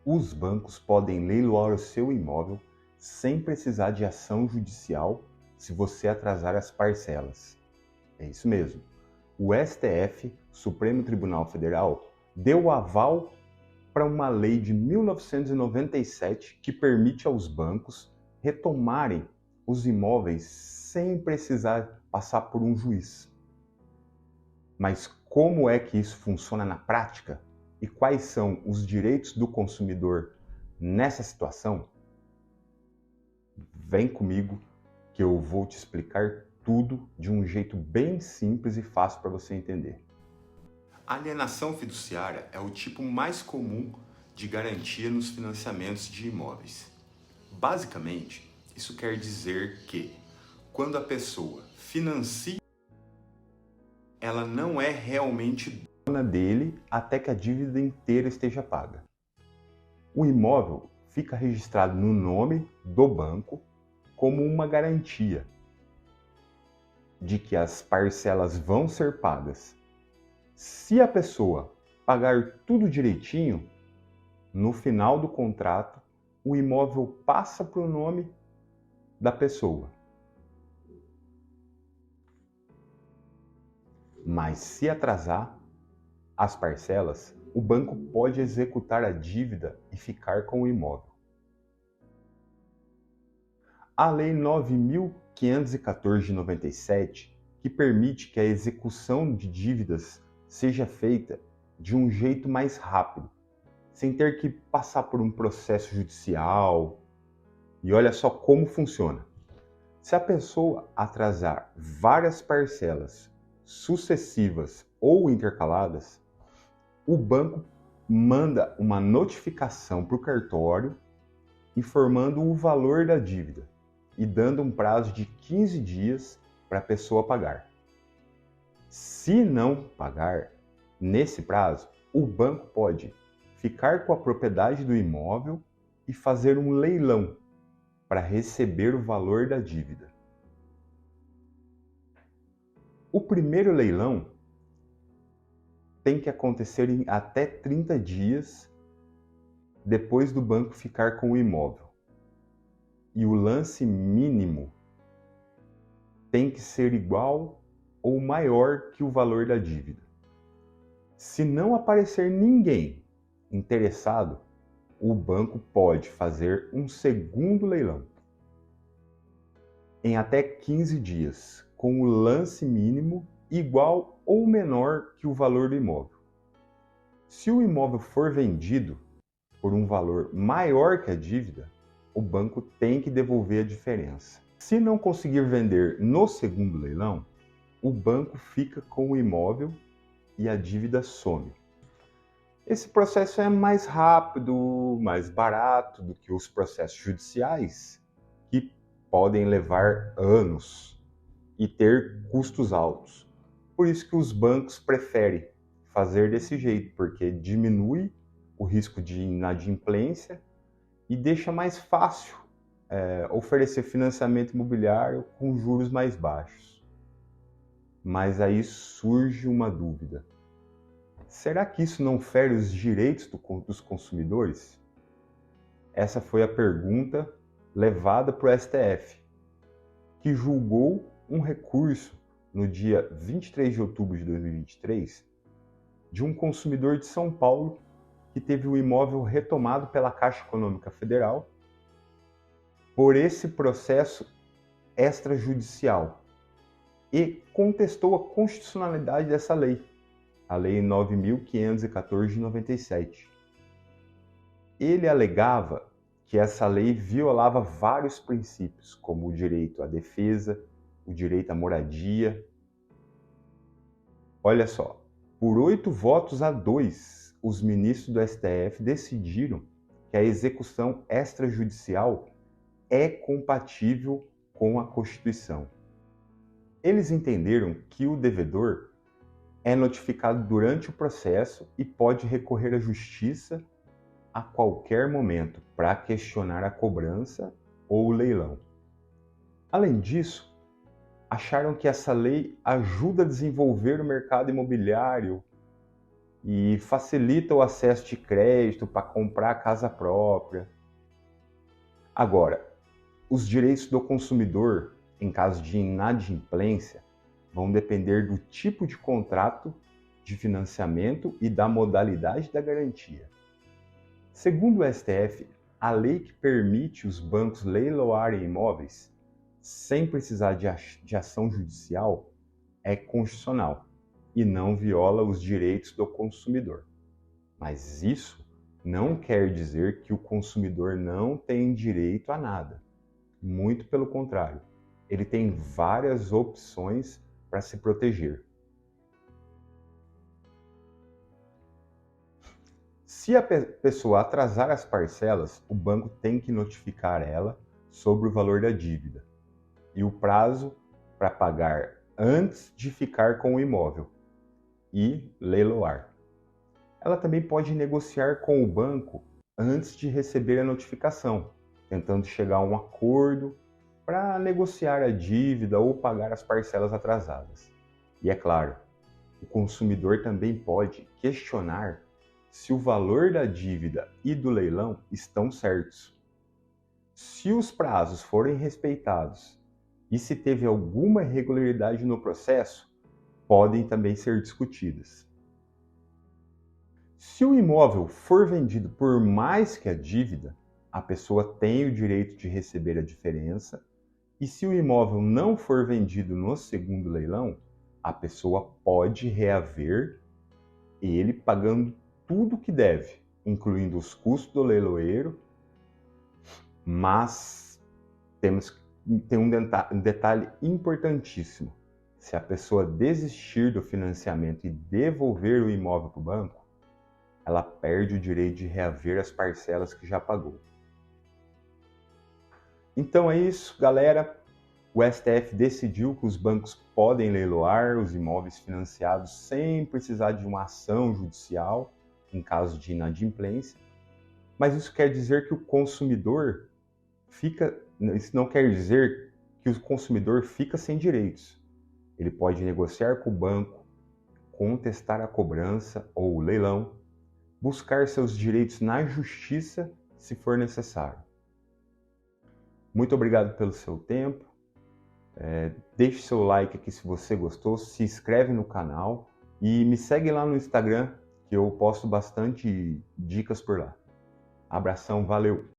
Os bancos podem leiloar o seu imóvel sem precisar de ação judicial se você atrasar as parcelas. É isso mesmo. O STF, Supremo Tribunal Federal, deu o aval para uma lei de 1997 que permite aos bancos retomarem os imóveis sem precisar passar por um juiz. Mas como é que isso funciona na prática? E quais são os direitos do consumidor nessa situação? Vem comigo que eu vou te explicar tudo de um jeito bem simples e fácil para você entender. A alienação fiduciária é o tipo mais comum de garantia nos financiamentos de imóveis. Basicamente, isso quer dizer que, quando a pessoa financia, ela não é realmente dona dele até que a dívida inteira esteja paga. O imóvel fica registrado no nome do banco como uma garantia de que as parcelas vão ser pagas. Se a pessoa pagar tudo direitinho, no final do contrato, o imóvel passa para o nome da pessoa. Mas se atrasar as parcelas, o banco pode executar a dívida e ficar com o imóvel. A Lei 9.514 de 97, que permite que a execução de dívidas seja feita de um jeito mais rápido, sem ter que passar por um processo judicial. E olha só como funciona. Se a pessoa atrasar várias parcelas sucessivas ou intercaladas, o banco manda uma notificação para o cartório informando o valor da dívida e dando um prazo de 15 dias para a pessoa pagar. Se não pagar nesse prazo, o banco pode ficar com a propriedade do imóvel e fazer um leilão para receber o valor da dívida. O primeiro leilão tem que acontecer em até 30 dias depois do banco ficar com o imóvel. E o lance mínimo tem que ser igual ou maior que o valor da dívida. Se não aparecer ninguém interessado, o banco pode fazer um segundo leilão em até 15 dias, com o lance mínimo igual ou menor que o valor do imóvel. Se o imóvel for vendido por um valor maior que a dívida, o banco tem que devolver a diferença. Se não conseguir vender no segundo leilão, o banco fica com o imóvel e a dívida some. Esse processo é mais rápido, mais barato do que os processos judiciais, que podem levar anos e ter custos altos. Por isso que os bancos preferem fazer desse jeito, porque diminui o risco de inadimplência e deixa mais fácil oferecer financiamento imobiliário com juros mais baixos. Mas aí surge uma dúvida. Será que isso não fere os direitos dos consumidores? Essa foi a pergunta levada para o STF, que julgou um recurso no dia 23 de outubro de 2023 de um consumidor de São Paulo que teve o imóvel retomado pela Caixa Econômica Federal por esse processo extrajudicial e contestou a constitucionalidade dessa lei, a Lei 9.514 de 97. Ele alegava que essa lei violava vários princípios, como o direito à defesa, o direito à moradia. Olha só, por 8 votos a 2, os ministros do STF decidiram que a execução extrajudicial é compatível com a Constituição. Eles entenderam que o devedor é notificado durante o processo e pode recorrer à justiça a qualquer momento para questionar a cobrança ou o leilão. Além disso, acharam que essa lei ajuda a desenvolver o mercado imobiliário e facilita o acesso de crédito para comprar a casa própria. Agora, os direitos do consumidor, em caso de inadimplência, vão depender do tipo de contrato de financiamento e da modalidade da garantia. Segundo o STF, a lei que permite os bancos leiloarem imóveis sem precisar de ação judicial é constitucional e não viola os direitos do consumidor. Mas isso não quer dizer que o consumidor não tem direito a nada. Muito pelo contrário, ele tem várias opções para se proteger. Se a pessoa atrasar as parcelas, o banco tem que notificar ela sobre o valor da dívida e o prazo para pagar antes de ficar com o imóvel e leiloar. Ela também pode negociar com o banco antes de receber a notificação, tentando chegar a um acordo para negociar a dívida ou pagar as parcelas atrasadas. E é claro, o consumidor também pode questionar se o valor da dívida e do leilão estão certos. Se os prazos forem respeitados e se teve alguma irregularidade no processo, podem também ser discutidas. Se o imóvel for vendido por mais que a dívida, a pessoa tem o direito de receber a diferença, e se o imóvel não for vendido no segundo leilão, a pessoa pode reaver ele pagando tudo o que deve, incluindo os custos do leiloeiro, mas tem um detalhe importantíssimo. Se a pessoa desistir do financiamento e devolver o imóvel para o banco, ela perde o direito de reaver as parcelas que já pagou. Então é isso, galera. O STF decidiu que os bancos podem leiloar os imóveis financiados sem precisar de uma ação judicial em caso de inadimplência, mas isso quer dizer que o consumidor isso não quer dizer que o consumidor fica sem direitos. Ele pode negociar com o banco, contestar a cobrança ou o leilão, buscar seus direitos na justiça se for necessário. Muito obrigado pelo seu tempo. Deixe seu like aqui se você gostou, se inscreve no canal e me segue lá no Instagram, que eu posto bastante dicas por lá. Abração, valeu!